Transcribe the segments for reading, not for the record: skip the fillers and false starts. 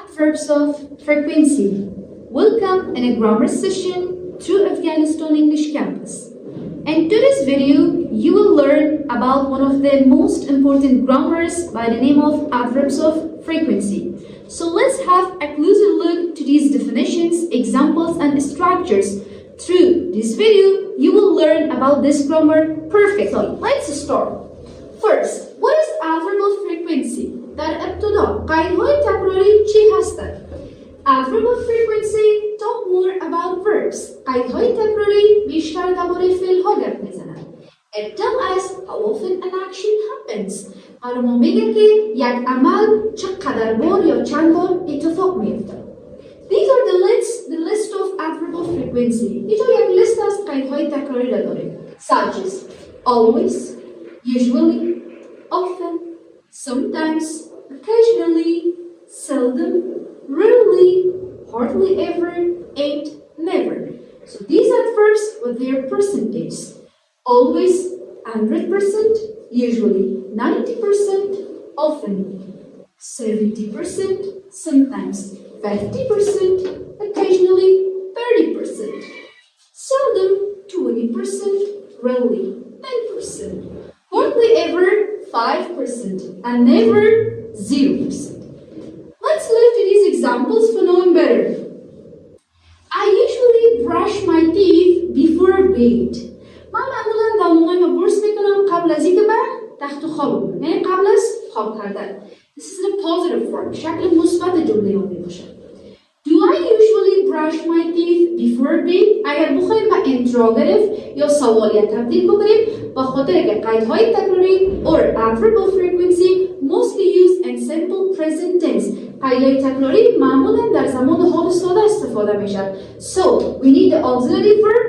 Adverbs of Frequency. Welcome in a grammar session through Afghanistan English Campus. In today's video, you will learn about one of the most important grammars by the name of Adverbs of Frequency. So let's have a closer look to these definitions, examples, and structures. Through this video, you will learn about this grammar perfectly. Let's start. First, what is adverb of frequency? در ابتدا قیدهای تکراری چی هستند؟ Adverb of frequency talk more about verbs. قیدهای تکراری بیشتر درباره فعل‌ها گپ میزنند. It tells us how often an action happens. قرار ما میگه که یک عمل چقدر بار یا چند بار اتفاق میفته. These are the list of adverb of frequency. اینجا یک لیست از قیدهای تکراری را داریم. Such as always, usually, often, sometimes, occasionally, seldom, rarely, hardly ever, and never. So these adverbs with their percentage. Always 100%, usually 90%, often 70%, sometimes 50%, occasionally 30%, seldom 20%, rarely 10%, hardly ever 5%, and never 0%. Let's look at these examples for knowing better. I usually brush my teeth before bed. من معمولا دندونایم برس میکنم قبل از اینکه به تخت خواب برم. یعنی قبل از خواب کردن. This is a positive form. شکل مثبت جمله آن میباشه. Do I usually brush my teeth before bed? اگر بخوایم به interrogative یا سوالیت تبدیل بکنیم با خاطر که قیدهای تکراری or adverb of frequency mostly used in simple present tense. قیدهای تکراری معمولا در زمان حال ساده استفاده میشن. So we need the auxiliary verb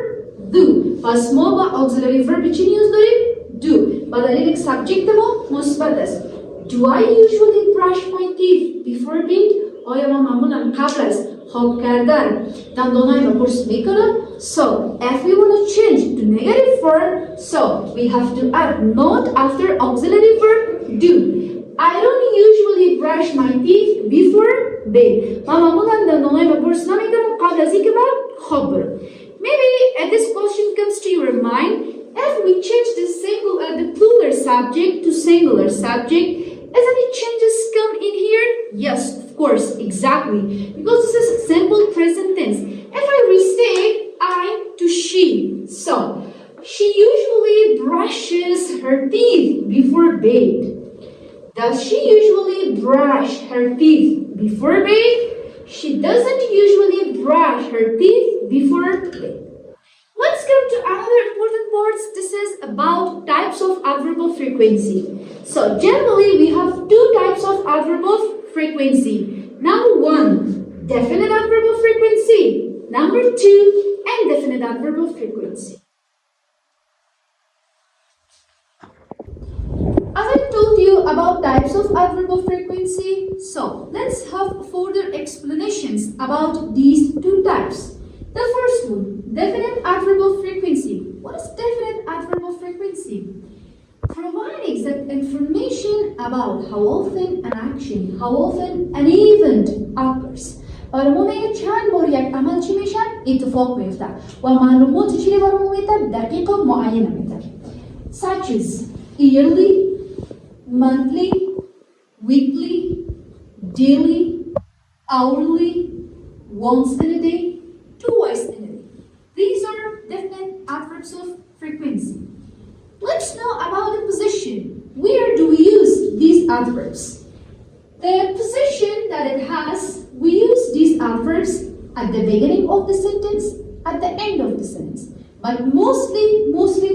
do. پس ما با auxiliary verb چی نیاز داریم؟ do. با دلیل که subject ما مثبت است. Do I usually brush my teeth before bed? آیا ما معمولا قبل از خواب کردن دندانهای را برس میکنم؟ So if we want to change to negative form, so we have to add not after auxiliary verb do. I don't usually brush my teeth before bed. ما معمولا دندانهای را برس نمیکنم قبل از اینکه به خواب برم. Maybe this question comes to your mind. If we change the plural subject to singular subject, is any changes come in here? Yes, of course, exactly. Because this is simple present tense. If I restate I to she, so she usually brushes her teeth before bed. Does she usually brush her teeth before bed? She doesn't usually brush her teeth before bed. Let's come to another important part. This is about types of adverb of frequency. So generally we have two types of adverb of frequency. Number one, definite adverb of frequency. Number two, indefinite adverb of frequency. As I told you about types of adverb of frequency, so let's have further explanations about these two types. The first one, definite adverb of frequency. What is definite adverb of frequency? Provide exact information about how often an action, how often an event occurs. برامون میگه چند بار یک عمل چی میشه؟ اتفاق میفته و معلومات چی رو برامون میده؟ دقیق و معین میده. Such as yearly, monthly, weekly, daily, hourly, once in a day, twice in a day. These are definite adverbs of frequency. Let's know about the position. Where do we use these adverbs? The position that it has, we use these adverbs at the beginning of the sentence, at the end of the sentence. But mostly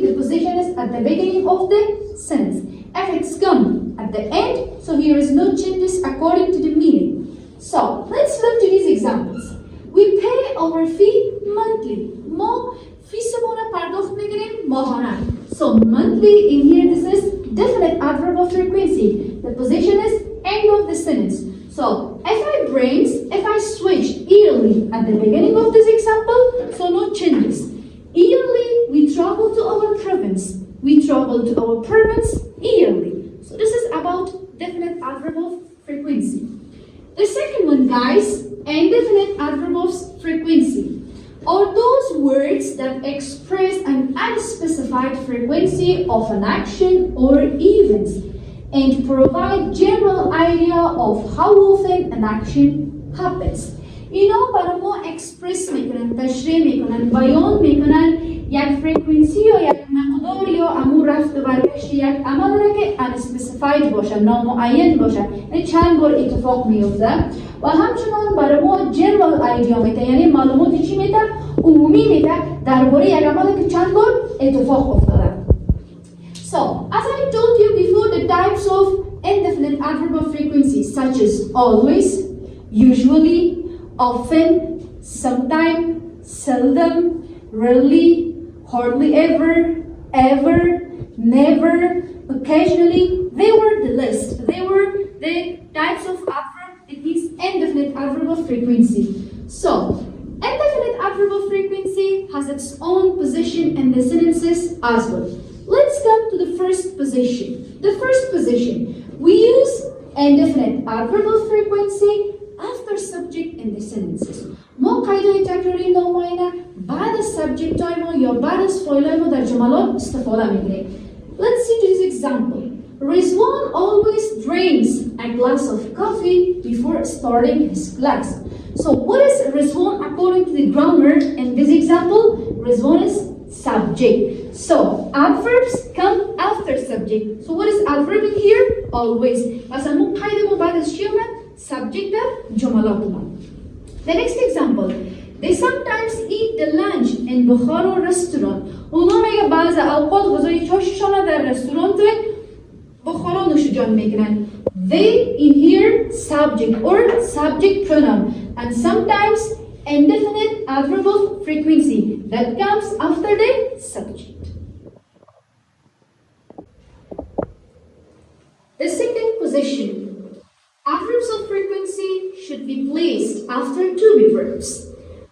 the position is at the beginning of the sentence. If it's come at the end, so here is no changes according to the meaning. So let's look to these examples. We pay our fee monthly. ما فیسمون را پرداخت می‌کنیم ماهانه. So monthly in here this is definite adverb of frequency. The position is end of the sentence. So if I switch yearly at the beginning of this example, so no changes. Yearly we travel to our province. We travel to our province yearly. So this is about definite adverb of frequency. The second one, guys, indefinite adverb of frequency are those words that express an unspecified frequency of an action or event and provide general idea of how often an action happens. اینا برای ما اکسپرس میکنن، تشریح میکنن، بیان میکنن یک فرکانسی یا یک مقدار یا امور رفت و برگشت یک عمل را که unspecified باشه، نامعین باشه، یعنی چند بار اتفاق میفته و همچنان برای ما general idea میده، یعنی معلومات چی میده؟ عمومی میده درباره یک عمل که چند بار اتفاق افتاده. So, as I told you before, the types of indefinite adverb of frequency such as always, usually, often, sometimes, seldom, rarely, hardly ever, ever, never, occasionally, they were the list. They were the types of adverb. It means indefinite adverb of frequency. So, indefinite adverb of frequency has its own position in the sentences as well. Let's come to the first position. The first position, we use indefinite adverb of frequency after subject in the sentences. ما قاعده تکراری نامعینه بعد از subject های ما یا بعد از فعل های ما در جملات استفاده میگیریم. Let's see this example. Rizwan always drinks a glass of coffee before starting his class. So what is Rizwan according to the grammar in this example? Rizwan is subject. So adverbs come after subject. So what is adverb in here? Always. مثلا ما قاعده ما بعد از چی اومد؟ Subject در جملات اومد. The next example. They sometimes eat the lunch in Bukhara restaurant. اونا میگه بعض اوقات غذای چاششان در رستوران بخارا نوشیجان میکنن. They in here subject or subject pronoun and sometimes indefinite adverb of frequency that comes after the subject. The second position. Adverbs of frequency should be placed after to be verbs.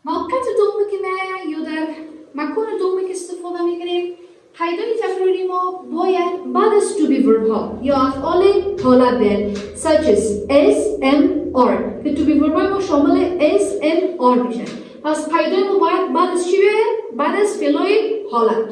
موقعیت دومی که ما یا در مکان دومی که استفاده میکنیم قاعده تکراری ما باید بعد از to be verb ها یا افعال حالت بیاید such as s, m, r که to be verb های ما شامل s, m, r میشن. پس قاعده ما باید بعد از چی بیاید؟ بعد از فعلای حالت.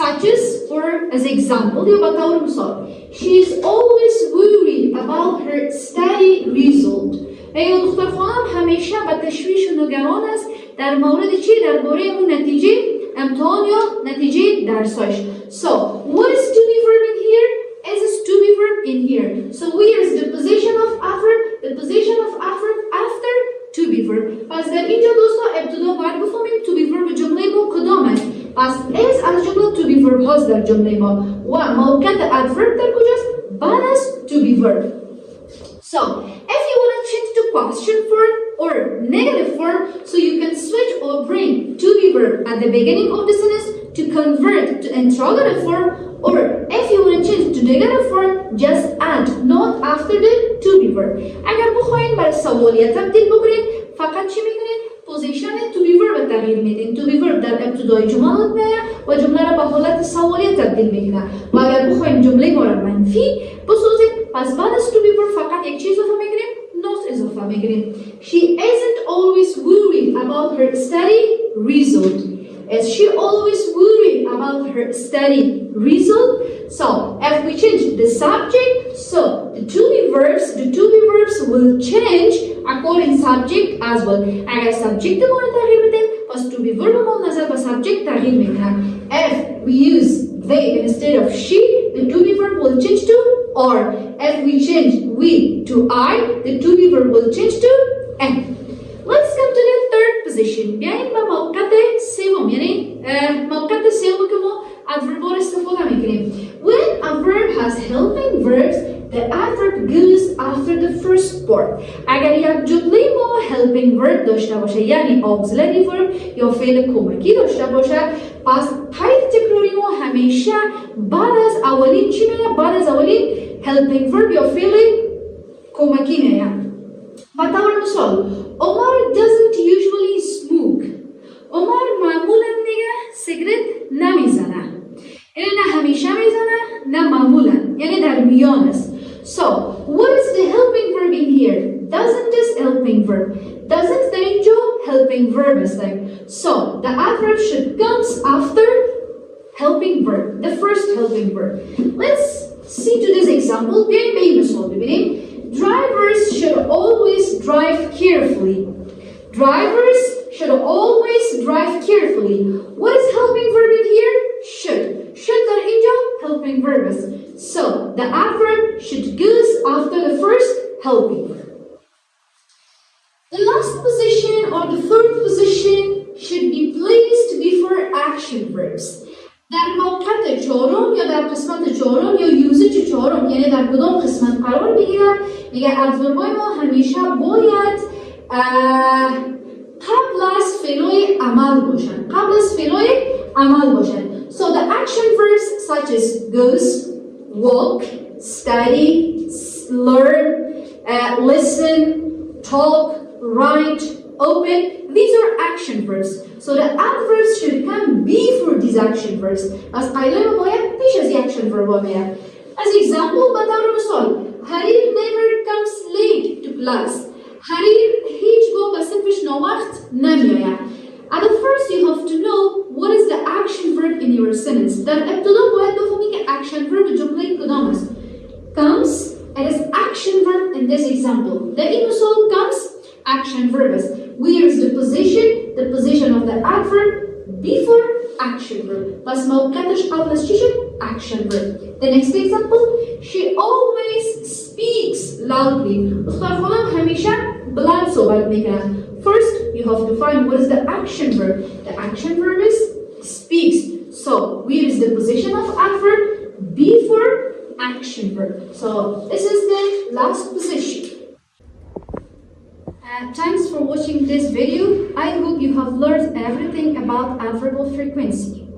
Such as, for as example, یا به طور مثال she is always worried about her study result. یا دختر خانم همیشه به تشویش و نگران است در مورد چی؟ درباره اون نتیجه امتحان یا نتیجه درسش. So, what is to be verb in here? Is to be verb in here. So, where is the position of adverb? The position of adverb after to be verb. پس در اینجا دوستا ابتدا باید بفهمیم to be verb جمله ما کدام است. پس is از جمله to be verb هاست در جمله ما و موقعیت adverb در کجاست؟ بعد از to be verb. So, if you want to change to question form or negative form, so you can switch or bring to be verb at the beginning of the sentence to convert to interrogative form, or if you want to change to negative form, just add not after the to be verb. اگر بخواین برای سوالیه تبدیل بکنید فقط چی میکنید؟ پوزیشن to be verb تغییر میدین. to be verb در ابتدای جملات میاد و جمله را به حالت سوالیه تبدیل میکنه. و اگر بخواین جمله ما را منفی بسازید پس بعد از to be verb فقط یک چیز اضافه میکنیم not اضافه میکنیم. She isn't always worried about her study result. Is she always worried about her study result? So, if we change the subject, so the to be verbs will change according subject as well. اگر subject ما رو تغییر بدیم پس to be verb ما نظر به subject تغییر میکنه. If we use they instead of she, the to be verb will change to are. If we change we to I, the to be verb will change to am. Let's come to the third position. بیایید به موقعیت سوم، یعنی موقعیت سوم که ما adverb رو استفاده میکنیم. When a verb has helping verbs, the adverb goes after the first part. اگر یک جمله ما helping verb داشته باشه یعنی auxiliary verb یا فعل کمکی داشته باشه پس قید تکراری ما همیشه بعد از اولین چی میاد؟ بعد از اولین helping verb یا فعل کمکی میاد. به طور مثال Omar doesn't usually smoke. Omar معمولا دیگه سیگرت نمیزنه. یعنی نه همیشه میزنه نه معمولا، یعنی در میان است. So, what is the helping verb in here? Doesn't this helping verb? Doesn't در اینجا helping verb هستن. So, the adverb should comes after helping verb, the first helping verb. Let's see to this example. بیایم به این مثال ببینیم. Drivers should always drive carefully. Drivers should always drive carefully. What is helping verb in here? Should. Should در اینجا helping verb است. So, the adverb should goes after the first helping verb. The last position or the third position should be placed before action verbs. در موقع چهارم یا در قسمت چهارم یا یوزج چهارم یعنی در کدام قسمت قرار بگیرن میگه ادوربای ما همیشه باید قبل از فعلای عمل باشن So the action verbs such as goes, walk, study, learn, listen, talk, write, open, these are action verbs. So the adverbs should come before these action verbs. As قایله ما باید پیش از action verb میاد. As example, به طور مثال, حریر never comes late to class. حریر هیچ گاه به صفش ناوقت نمیآید. At the first you have to know what is the action verb in your sentence. در ابتدا باید بفهمی که action verb جمله کدام است. Comes, it is action verb in this example. در این مثال comes action verb is. Where is the position of the adverb before action verb. پس موقعش قبل از چی شد؟ action verb. The next example, she always speaks loudly. دختر خانم همیشه بلند صحبت میکنن. First, you have to find what is the action verb. The action verb is speaks. So, where is the position of adverb before action verb? So, this is the last position. Thanks for watching this video. I hope you have learned everything about adverb of frequency.